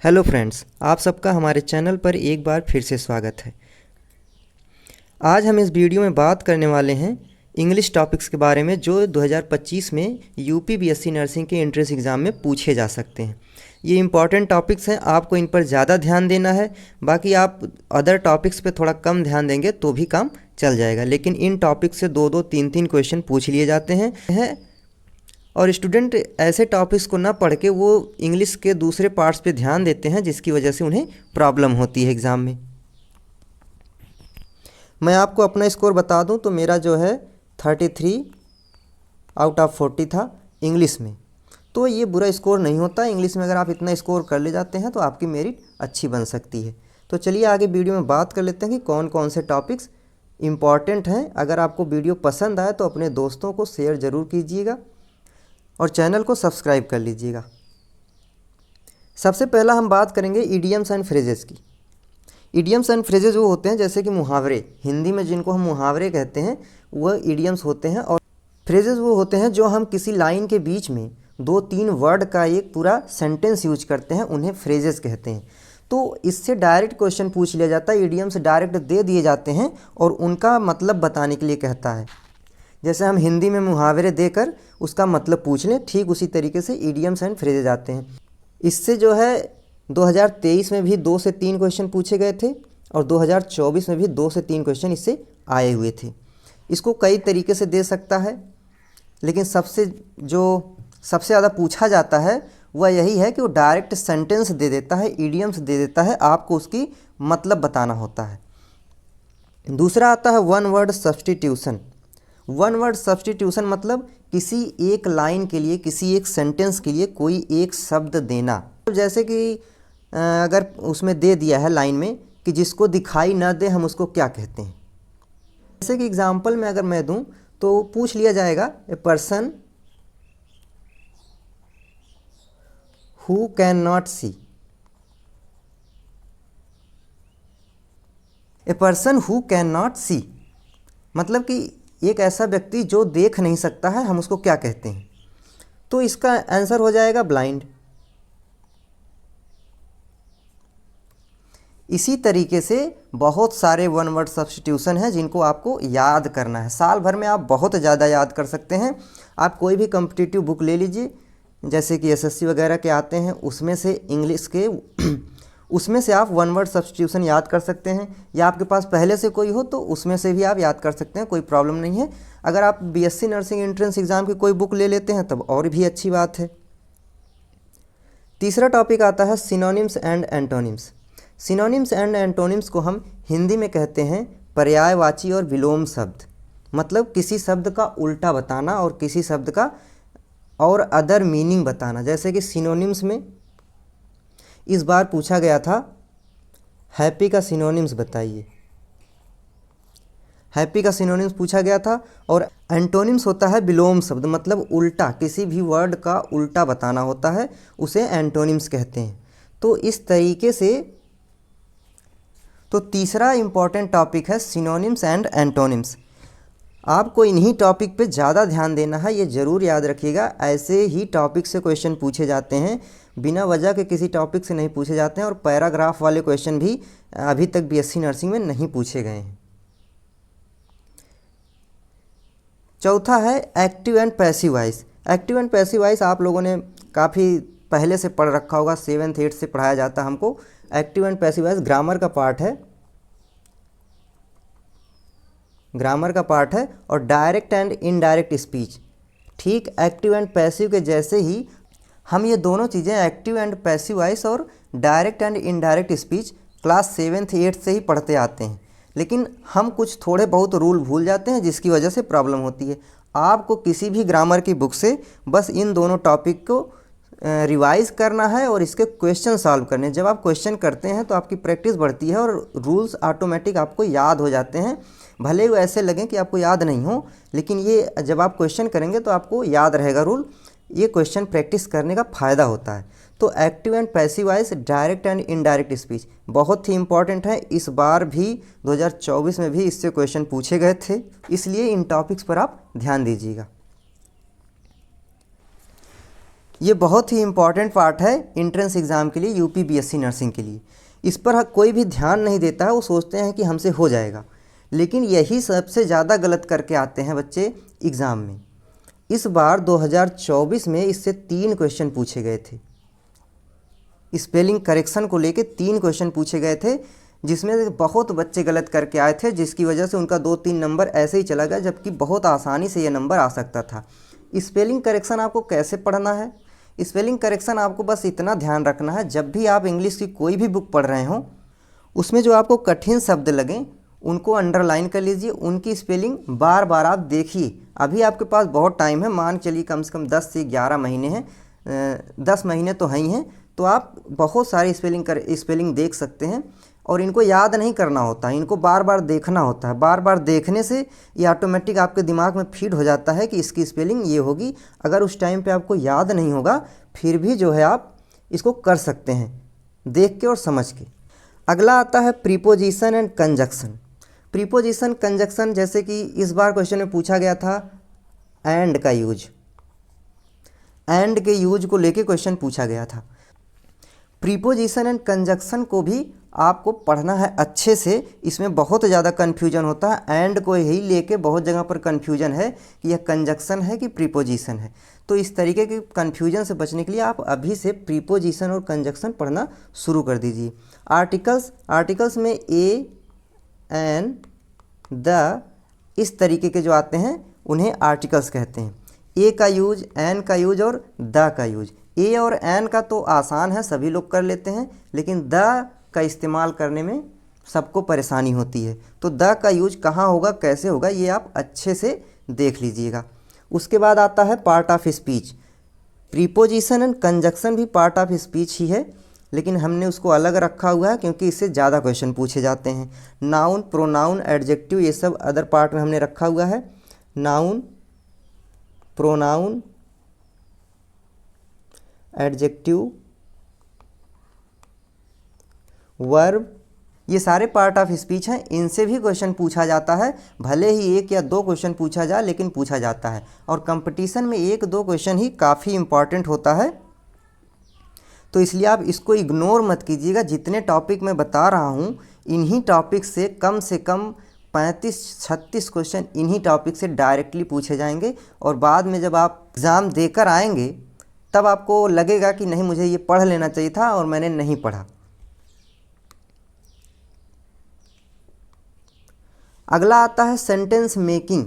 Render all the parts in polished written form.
Hello friends, आप सबका हमारे चैनल पर एक बार फिर से स्वागत है। आज हम इस वीडियो में बात करने वाले हैं इंग्लिश टॉपिक्स के बारे में जो 2025 में यूपी बीएससी नर्सिंग के एंट्रेंस एग्ज़ाम में पूछे जा सकते हैं। ये इंपॉर्टेंट टॉपिक्स हैं, आपको इन पर ज़्यादा ध्यान देना है। बाकी आप अदर टॉपिक्स पे थोड़ा कम ध्यान देंगे तो भी काम चल जाएगा, लेकिन इन टॉपिक से दो दो तीन तीन क्वेश्चन पूछ लिए जाते हैं। और स्टूडेंट ऐसे टॉपिक्स को ना पढ़ के वो इंग्लिश के दूसरे पार्ट्स पे ध्यान देते हैं, जिसकी वजह से उन्हें प्रॉब्लम होती है एग्ज़ाम में। मैं आपको अपना स्कोर बता दूं तो मेरा जो है 33 आउट ऑफ 40 था इंग्लिश में। तो ये बुरा स्कोर नहीं होता। इंग्लिश में अगर आप इतना स्कोर कर ले जाते हैं तो आपकी मेरिट अच्छी बन सकती है। तो चलिए आगे वीडियो में बात कर लेते हैं कि कौन कौन से टॉपिक्स इम्पॉर्टेंट हैं। अगर आपको वीडियो पसंद आए तो अपने दोस्तों को शेयर ज़रूर कीजिएगा और चैनल को सब्सक्राइब कर लीजिएगा। सबसे पहला हम बात करेंगे इडियम्स एंड फ्रेजेस की। इडियम्स एंड फ्रेजेस वो होते हैं जैसे कि मुहावरे, हिंदी में जिनको हम मुहावरे कहते हैं वह इडियम्स होते हैं। और फ्रेजेस वो होते हैं जो हम किसी लाइन के बीच में दो तीन वर्ड का एक पूरा सेंटेंस यूज करते हैं, उन्हें फ्रेजेस कहते हैं। तो इससे डायरेक्ट क्वेश्चन पूछ लिया जाता है, इडियम्स डायरेक्ट दे दिए जाते हैं और उनका मतलब बताने के लिए कहता है। जैसे हम हिंदी में मुहावरे देकर उसका मतलब पूछ लें, ठीक उसी तरीके से इडियम्स एंड फ्रेजेज आते हैं। इससे जो है 2023 में भी 2 से 3 क्वेश्चन पूछे गए थे और 2024 में भी 2 से 3 क्वेश्चन इससे आए हुए थे। इसको कई तरीके से दे सकता है, लेकिन सबसे ज़्यादा पूछा जाता है वह यही है कि वो डायरेक्ट सेंटेंस दे देता है, इडियम्स दे देता है, आपको उसकी मतलब बताना होता है। दूसरा आता है one word substitution. One word substitution मतलब किसी एक लाइन के लिए, किसी एक सेंटेंस के लिए कोई एक शब्द देना। जैसे कि अगर उसमें दे दिया है लाइन में कि जिसको दिखाई न दे हम उसको क्या कहते हैं। जैसे कि एग्जाम्पल में अगर मैं दूं तो पूछ लिया जाएगा a person who can not see. A person who can not see मतलब कि एक ऐसा व्यक्ति जो देख नहीं सकता है, हम उसको क्या कहते हैं। तो इसका आंसर हो जाएगा ब्लाइंड। इसी तरीके से बहुत सारे वन वर्ड सब्स्टिट्यूशन हैं जिनको आपको याद करना है। साल भर में आप बहुत ज़्यादा याद कर सकते हैं। आप कोई भी कॉम्पिटिटिव बुक ले लीजिए, जैसे कि एसएससी वगैरह के आते हैं, उसमें से इंग्लिश के उसमें से आप वन वर्ड सब्स्टिट्यूशन याद कर सकते हैं, या आपके पास पहले से कोई हो तो उसमें से भी आप याद कर सकते हैं, कोई प्रॉब्लम नहीं है। अगर आप बीएससी नर्सिंग एंट्रेंस एग्ज़ाम की कोई बुक ले लेते हैं तब और भी अच्छी बात है। तीसरा टॉपिक आता है synonyms and antonyms. Synonyms and antonyms को हम हिंदी में कहते हैं पर्यायवाची और विलोम शब्द। मतलब किसी शब्द का उल्टा बताना और किसी शब्द का और अदर मीनिंग बताना। जैसे कि सिनोनिम्स में इस बार पूछा गया था हैप्पी का सिनोनिम्स बताइए। हैप्पी का सिनोनिम्स पूछा गया था। और एंटोनिम्स होता है विलोम शब्द, मतलब उल्टा, किसी भी वर्ड का उल्टा बताना होता है, उसे एंटोनिम्स कहते हैं। तो इस तरीके से तो तीसरा इंपॉर्टेंट टॉपिक है सिनोनिम्स एंड एंटोनिम्स। आपको इन्हीं टॉपिक पे ज़्यादा ध्यान देना है, ये ज़रूर याद रखिएगा। ऐसे ही टॉपिक से क्वेश्चन पूछे जाते हैं, बिना वजह के किसी टॉपिक से नहीं पूछे जाते हैं। और पैराग्राफ वाले क्वेश्चन भी अभी तक बीएससी नर्सिंग में नहीं पूछे गए हैं। चौथा है active and passive voice. Active and passive voice आप लोगों ने काफ़ी पहले से पढ़ रखा होगा, 7th 8th से पढ़ाया जाता है हमको। Active and passive voice grammar का पार्ट है, ग्रामर का पार्ट है। और डायरेक्ट एंड इनडायरेक्ट स्पीच, ठीक एक्टिव एंड पैसिव के जैसे ही हम ये दोनों चीज़ें एक्टिव एंड पैसिव वॉइस और direct and indirect speech class 7th 8th से ही पढ़ते आते हैं, लेकिन हम कुछ थोड़े बहुत रूल भूल जाते हैं जिसकी वजह से प्रॉब्लम होती है। आपको किसी भी ग्रामर की बुक से बस इन दोनों टॉपिक को रिवाइज़ करना है और इसके क्वेश्चन सॉल्व करने हैं। जब आप क्वेश्चन करते हैं तो आपकी प्रैक्टिस बढ़ती है और रूल्स ऑटोमेटिक आपको याद हो जाते हैं। भले वो ऐसे लगें कि आपको याद नहीं हो, लेकिन ये जब आप क्वेश्चन करेंगे तो आपको याद रहेगा रूल। ये क्वेश्चन प्रैक्टिस करने का फ़ायदा होता है। तो active and passive voice, direct and indirect speech बहुत ही इंपॉर्टेंट है। इस बार भी 2024 में भी इससे क्वेश्चन पूछे गए थे, इसलिए इन टॉपिक्स पर आप ध्यान दीजिएगा। ये बहुत ही इम्पॉर्टेंट पार्ट है एंट्रेंस एग्ज़ाम के लिए, यूपी बीएससी नर्सिंग के लिए। इस पर कोई भी ध्यान नहीं देता है, वो सोचते हैं कि हमसे हो जाएगा, लेकिन यही सबसे ज़्यादा गलत करके आते हैं बच्चे एग्ज़ाम में। इस बार 2024 में इससे 3 क्वेश्चन पूछे गए थे, स्पेलिंग करेक्शन को लेके 3 क्वेश्चन पूछे गए थे, जिसमें बहुत बच्चे गलत करके आए थे, जिसकी वजह से उनका 2-3 नंबर ऐसे ही चला गया, जबकि बहुत आसानी से ये नंबर आ सकता था। स्पेलिंग करेक्शन आपको कैसे पढ़ना है? स्पेलिंग करेक्शन आपको बस इतना ध्यान रखना है, जब भी आप इंग्लिश की कोई भी बुक पढ़ रहे हों, उसमें जो आपको कठिन शब्द लगें उनको अंडरलाइन कर लीजिए, उनकी स्पेलिंग बार बार आप देखिए। अभी आपके पास बहुत टाइम है, मान चलिए कम से कम 10 से 11 महीने हैं, 10 महीने तो हैं ही हैं, तो आप बहुत सारी स्पेलिंग देख सकते हैं। और इनको याद नहीं करना होता है, इनको बार बार देखना होता है। बार बार देखने से ये ऑटोमेटिक आपके दिमाग में फीड हो जाता है कि इसकी स्पेलिंग ये होगी। अगर उस टाइम पे आपको याद नहीं होगा, फिर भी जो है आप इसको कर सकते हैं देख के और समझ के। अगला आता है preposition and conjunction. Preposition conjunction, जैसे कि इस बार क्वेश्चन में पूछा गया था एंड का यूज, एंड के यूज को लेके क्वेश्चन पूछा गया था। प्रीपोजिशन एंड कंजक्शन को भी आपको पढ़ना है अच्छे से, इसमें बहुत ज़्यादा कन्फ्यूजन होता है। एंड को ही लेके बहुत जगह पर कन्फ्यूजन है कि यह कंजक्शन है कि प्रीपोजिशन है। तो इस तरीके के कन्फ्यूजन से बचने के लिए आप अभी से प्रीपोजिशन और कंजक्शन पढ़ना शुरू कर दीजिए। आर्टिकल्स में ए, एन, द, इस तरीके के जो आते हैं उन्हें आर्टिकल्स कहते हैं। ए का यूज, एन का यूज और द का यूज। ए और एन का तो आसान है, सभी लोग कर लेते हैं, लेकिन द का इस्तेमाल करने में सबको परेशानी होती है। तो द का यूज कहाँ होगा, कैसे होगा, ये आप अच्छे से देख लीजिएगा। उसके बाद आता है part of speech. Preposition and conjunction भी पार्ट ऑफ स्पीच ही है, लेकिन हमने उसको अलग रखा हुआ है क्योंकि इससे ज़्यादा क्वेश्चन पूछे जाते हैं। नाउन, प्रोनाउन, एडजेक्टिव, ये सब अदर पार्ट में हमने रखा हुआ है। नाउन, प्रोनाउन, एडजेक्टिव, वर्ब, ये सारे पार्ट ऑफ स्पीच हैं। इनसे भी क्वेश्चन पूछा जाता है, भले ही 1 या 2 क्वेश्चन पूछा जाए, लेकिन पूछा जाता है। और कंपटीशन में 1-2 क्वेश्चन ही काफ़ी इम्पॉर्टेंट होता है, तो इसलिए आप इसको इग्नोर मत कीजिएगा। जितने टॉपिक मैं बता रहा हूँ, इन्हीं टॉपिक से कम 35-36 क्वेश्चन इन्हीं टॉपिक से डायरेक्टली पूछे जाएंगे। और बाद में जब आप एग्ज़ाम देकर आएंगे, तब आपको लगेगा कि नहीं, मुझे ये पढ़ लेना चाहिए था और मैंने नहीं पढ़ा। अगला आता है सेंटेंस मेकिंग।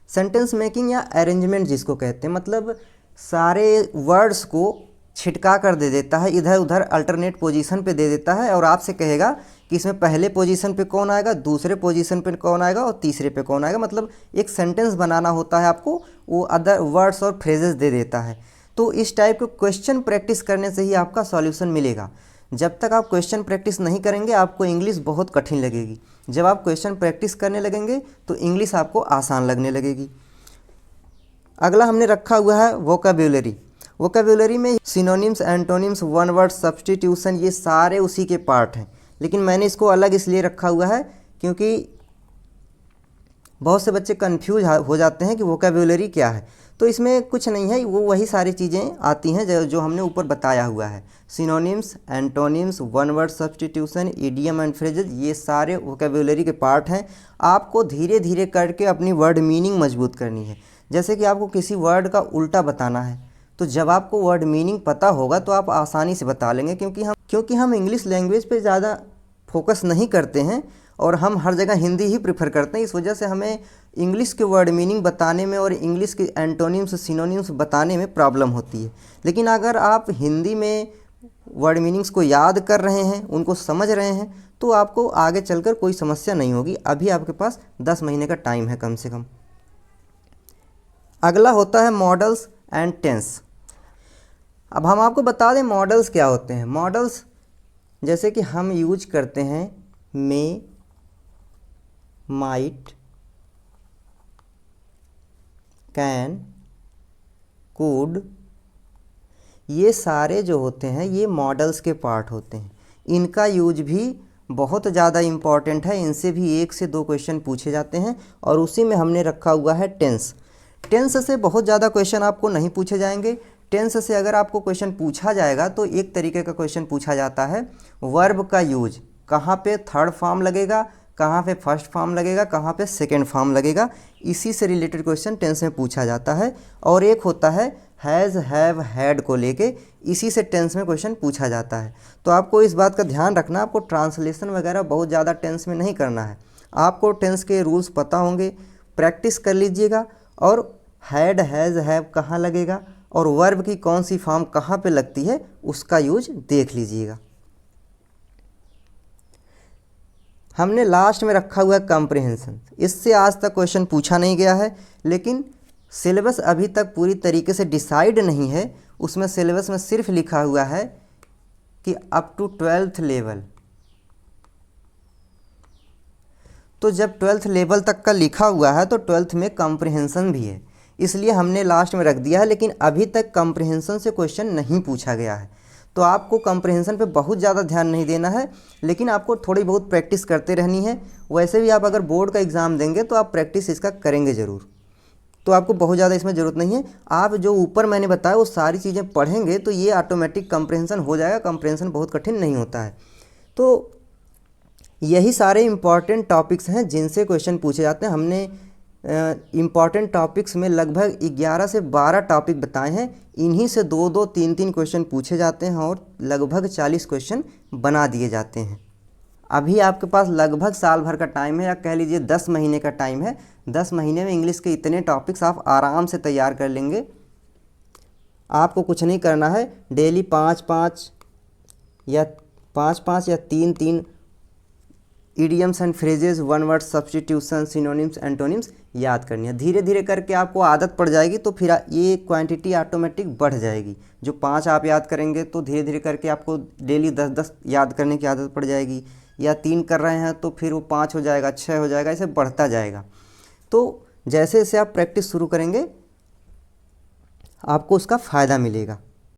सेंटेंस मेकिंग या अरेंजमेंट जिसको कहते हैं, मतलब सारे वर्ड्स को छिटका कर दे देता है, इधर उधर अल्टरनेट पोजीशन पे दे देता है और आपसे कहेगा कि इसमें पहले पोजीशन पे कौन आएगा, दूसरे पोजीशन पे कौन आएगा और तीसरे पे कौन आएगा। मतलब एक सेंटेंस बनाना होता है आपको, वो अदर वर्ड्स और फ्रेजेस दे देता है। तो इस टाइप के क्वेश्चन प्रैक्टिस करने से ही आपका सॉल्यूशन मिलेगा। जब तक आप क्वेश्चन प्रैक्टिस नहीं करेंगे, आपको इंग्लिश बहुत कठिन लगेगी। जब आप क्वेश्चन प्रैक्टिस करने लगेंगे तो इंग्लिश आपको आसान लगने लगेगी। अगला हमने रखा हुआ है वोकैब्युलरी। वोकैब्युलरी में synonyms, antonyms, one word substitution, ये सारे उसी के पार्ट हैं, लेकिन मैंने इसको अलग इसलिए रखा हुआ है क्योंकि बहुत से बच्चे कंफ्यूज हो जाते हैं कि वोकैब्युलरी क्या है। तो इसमें कुछ नहीं है, वो वही सारी चीज़ें आती हैं जो हमने ऊपर बताया हुआ है। Synonyms, antonyms, one word substitution, idiom and phrases, ये सारे वोकैब्युलरी के पार्ट हैं। आपको धीरे धीरे करके अपनी वर्ड मीनिंग मजबूत करनी है। जैसे कि आपको किसी वर्ड का उल्टा बताना है, तो जब आपको वर्ड मीनिंग पता होगा तो आप आसानी से बता लेंगे, क्योंकि हम इंग्लिश लैंग्वेज पे ज़्यादा फोकस नहीं करते हैं और हम हर जगह हिंदी ही प्रेफर करते हैं। इस वजह से हमें इंग्लिश के वर्ड मीनिंग बताने में और इंग्लिश के एंटोनिम्स, सिनोनिम्स बताने में प्रॉब्लम होती है। लेकिन अगर आप हिंदी में वर्ड मीनिंग्स को याद कर रहे हैं, उनको समझ रहे हैं, तो आपको आगे चलकर कोई समस्या नहीं होगी। अभी आपके पास 10 महीने का टाइम है कम से कम। अगला होता है मॉडल्स एंड टेंस। अब हम आपको बता दें मॉडल्स क्या होते हैं। मॉडल्स जैसे कि हम यूज करते हैं मे, माइट, कैन, कुड, ये सारे जो होते हैं ये मॉडल्स के पार्ट होते हैं। इनका यूज भी बहुत ज़्यादा इम्पॉर्टेंट है, इनसे भी 1 से 2 क्वेश्चन पूछे जाते हैं। और उसी में हमने रखा हुआ है टेंस। टेंस से बहुत ज़्यादा क्वेश्चन आपको नहीं पूछे जाएंगे। टेंस से अगर आपको क्वेश्चन पूछा जाएगा तो एक तरीके का क्वेश्चन पूछा जाता है, वर्ब का यूज कहाँ पे थर्ड फॉर्म लगेगा, कहाँ पे फर्स्ट फॉर्म लगेगा, कहाँ पे सेकेंड फॉर्म लगेगा, इसी से रिलेटेड क्वेश्चन टेंस में पूछा जाता है। और एक होता है हैज़, हैव, हैड को लेके, इसी से टेंस में क्वेश्चन पूछा जाता है। तो आपको इस बात का ध्यान रखना, आपको ट्रांसलेशन वगैरह बहुत ज़्यादा टेंस में नहीं करना है, आपको टेंस के रूल्स पता होंगे, प्रैक्टिस कर लीजिएगा। और हैड, हैज़, हैव कहाँ लगेगा और वर्ब की कौन सी फॉर्म कहाँ पे लगती है उसका यूज देख लीजिएगा। हमने लास्ट में रखा हुआ है कॉम्प्रिहेंशन, इससे आज तक क्वेश्चन पूछा नहीं गया है, लेकिन सिलेबस अभी तक पूरी तरीके से डिसाइड नहीं है। उसमें सिलेबस में सिर्फ लिखा हुआ है कि अप टू 12th लेवल। तो जब 12th लेवल तक का लिखा हुआ है तो 12th में कॉम्प्रिहेंशन भी है, इसलिए हमने लास्ट में रख दिया है। लेकिन अभी तक कॉम्प्रिहेंशन से क्वेश्चन नहीं पूछा गया है, तो आपको कॉम्प्रिहेंशन पे बहुत ज़्यादा ध्यान नहीं देना है, लेकिन आपको थोड़ी बहुत प्रैक्टिस करते रहनी है। वैसे भी आप अगर बोर्ड का एग्ज़ाम देंगे तो आप प्रैक्टिस इसका करेंगे ज़रूर, तो आपको बहुत ज़्यादा इसमें ज़रूरत नहीं है। आप जो ऊपर मैंने बताया वो सारी चीज़ें पढ़ेंगे तो ये ऑटोमेटिक कॉम्प्रिहेंशन हो जाएगा। कॉम्प्रिहेंशन बहुत कठिन नहीं होता है। तो यही सारे इम्पॉर्टेंट टॉपिक्स हैं जिनसे क्वेश्चन पूछे जाते हैं। हमने इम्पॉर्टेंट टॉपिक्स में लगभग 11 से 12 टॉपिक बताए हैं, इन्हीं से 2-2, 3-3 क्वेश्चन पूछे जाते हैं और लगभग 40 क्वेश्चन बना दिए जाते हैं। अभी आपके पास लगभग साल भर का टाइम है, या कह लीजिए 10 महीने का टाइम है। 10 महीने में इंग्लिश के इतने टॉपिक्स आप आराम से तैयार कर लेंगे। आपको कुछ नहीं करना है, डेली 5-5 या 3-3 idioms and phrases, one word substitution, synonyms, antonyms याद करनी है। धीरे धीरे करके आपको आदत पड़ जाएगी तो फिर ये क्वांटिटी ऑटोमेटिक बढ़ जाएगी। जो 5 आप याद करेंगे तो धीरे धीरे करके आपको डेली 10-10 याद करने की आदत पड़ जाएगी, या 3 कर रहे हैं तो फिर वो 5 हो जाएगा, 6 हो जाएगा, ऐसे बढ़ता जाएगा। तो जैसे जैसे आप प्रैक्टिस शुरू करेंगे आपको उसका फ़ायदा मिलेगा।